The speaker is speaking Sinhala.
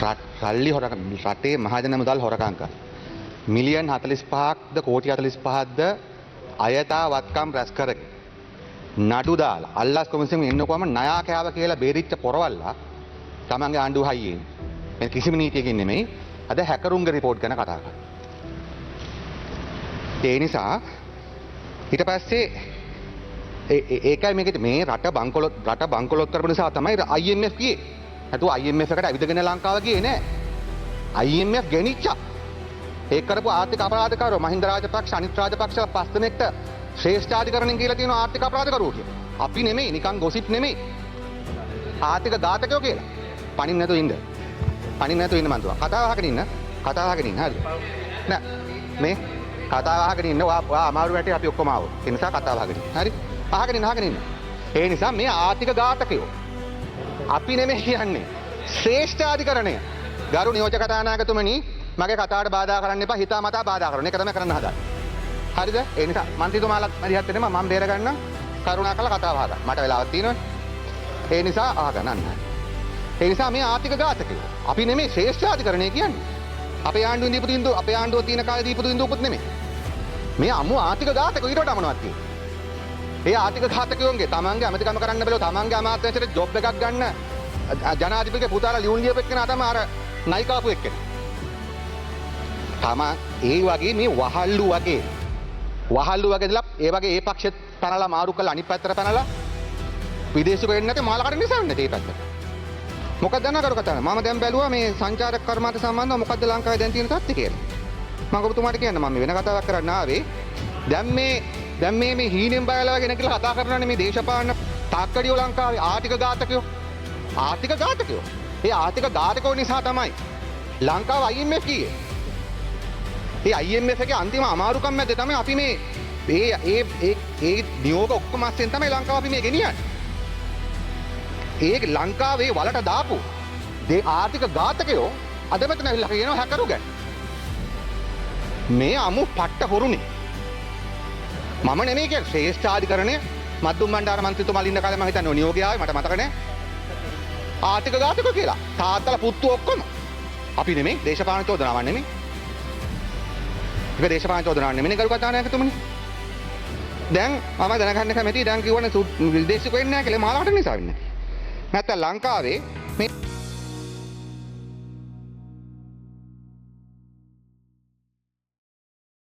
රල්ලි රටේ මහජන මුදල් හොරකම් කරා. මිලියන් 45ක්ද කෝටි 45ක්ද අයථා වත්කම් රැස් කරගෙන නඩු දාලා අල්ලස් කොමිසමෙන් එන්නකොම ණයා කෑව කියලා බේරිච්ච පොරවල්ලා තමන්ගේ ආණ්ඩුව හයියෙන් මේ කිසිම නීතියකින් නෙමෙයි අද හැකරුන්ගේ රිපෝට් ගැන කතා කරා. ඒ නිසා ඊට පස්සේ ඒකයි මේකේ මේ රට බංකොලොත් කරපු නිසා තමයි IMF ගියේ. නැතුව IMF එකට ඇවිදගෙන ලංකාව ගියේ නෑ. IMF ගෙනිච්චා. ඒක කරපු ආර්ථික අපරාධකාරෝ මහින්ද රාජපක්ෂ අනිත් රාජපක්ෂ පස් දෙනෙක්ට ශ්‍රේෂ්ඨාධිකරණයෙන් කියලා තියෙනවා ආර්ථික අපරාධකරුවෝ කියලා. අපි නෙමෙයි නිකන් ගොසිප් නෙමෙයි. ආර්ථික ඝාතකයෝ කියලා. පණින්න නැතුව ඉන්න. පණින්න නැතුව ඉන්න මන්තුවා. කතාව අහගෙන ඉන්න. කතාව අහගෙන ඉන්න. හරිද? නෑ මේ කතාව අහගෙන ඉන්න. ඔයා අමාරු වැටේ අපි ඔක්කොම ආවෝ. ඒ නිසා කතාව අහගෙන ඉන්න. හරි? අහගෙන ඉන්න. ඒ නිසා මේ ආර්ථික ඝාතකයෝ අපි නෙමෙයි කියන්නේ. ශ්‍රේෂ්ඨාධිකරණය. ගරු නියෝජක කතානායකතුමනි මගේ කතාවට බාධා කරන්න එපා. හිතාමතා බාධා කරන එක තමයි කරන්න හදන්නේ. හරිද? ඒ නිසා මන්ත්‍රීතුමාලත් මරිහත් වෙනවා මම බේර ගන්නම්. කරුණාකරලා කතාව අහගන්න. මට වෙලාවක් තියෙනවනේ. ඒ නිසා අහගන්න අන්න. ඒ නිසා මේ ආර්ථික ඝාතකයෝ අපි නෙමෙයි ශ්‍රේෂ්ඨාධිකරණය කියන්නේ. අපේ ආණ්ඩුවෙන් දීපු දින්දු අපේ ආණ්ඩුව තියෙන කාලේ දීපු දින්දුකුත් නෙමෙයි. මේ අමු ආර්ථික ඝාතකයෝ ඊට වඩා මොනවද තියෙන්නේ? ඒ ආර්ථික ඝාතකයෝන්ගේ තමන්ගේ අමතිකම කරන්න බැලුව තමන්ගේ අමාත්‍යාංශයට ජොබ් එකක් ගන්න ජනාධිපතිගේ පුතාලා ලියුම් ලියපු එක්කෙනා තමයි අර නයිකාපු එක්කෙනා. ඒ වගේ මේ වහල්ලු වගේ ඉඳලා ඒ වගේ ඒ පක්ෂෙත් පැනලා මාරු කරලා අනිත් පැත්තට පැනලා විදේශික වෙන්නේ නැති මාළකට නිසා වෙන්නේ ඒ පැත්තට. මොකක්ද දන්නව කරු කතාව? මම දැන් බැලුවා මේ සංචාරක කර්මාන්ත සම්බන්ධව මොකද්ද ලංකාවේ දැන් තියෙන තත්ත්වය කියලා. මම ඔබතුමාට කියන්න මම වෙන කතාවක් කරන්න ආවේ. දැන් මේ හීනෙන් බයලා වගේ නැගිලා කතා කරනවානේ මේ දේශපාලන තාක්කඩියෝ ලංකාවේ ආර්ථික ඝාතකයෝ. ඒ ආර්ථික ඝාතකයෝ නිසා තමයි ලංකාව IMF ගියේ. ඒ IMF එකේ අන්තිම අමාරුකම් මැද තමයි අපි මේ ඒ නියෝග ඔක්කොම අස්සෙන් තමයි ලංකාව අපි මේ ගෙනියන්නේ. ඒ ලංකාවේ වලට දාපු ආර්ථික ඝාතකයෝ අද මෙතන ඇවිල්ලා කියනවා හැකරු ගැන. මේ අමු පට්ට හොරුනේ. මම නෙමෙයි කියන්නේ ශ්‍රේෂ්ඨාධිකරණය මද්දුම් බණ්ඩාර මන්ත්‍රීතුමා ඉන්න කාලේ මම හිතන්නේ නියෝගය ආවේ මට මතක නැහැ. ආර්ථික ඝාතකයෝ කියලා. තාත්තලා පුත්තු ඔක්කොම. අපි නෙමෙයි දේශපාලන චෝදනාවක් නෙමෙයි. ඒක දේශපාලන චෝදනාවක් නෙමෙයි කරු කතානායකතුමනි. දැන් මම දැනගන්න කැමතියි දැන් කිව්වනේ විදේශිකයෝ එන්නේ නැහැ කියලා මාළකට නිසා වෙන්නේ. නැත්තම් ලංකාවේ මේ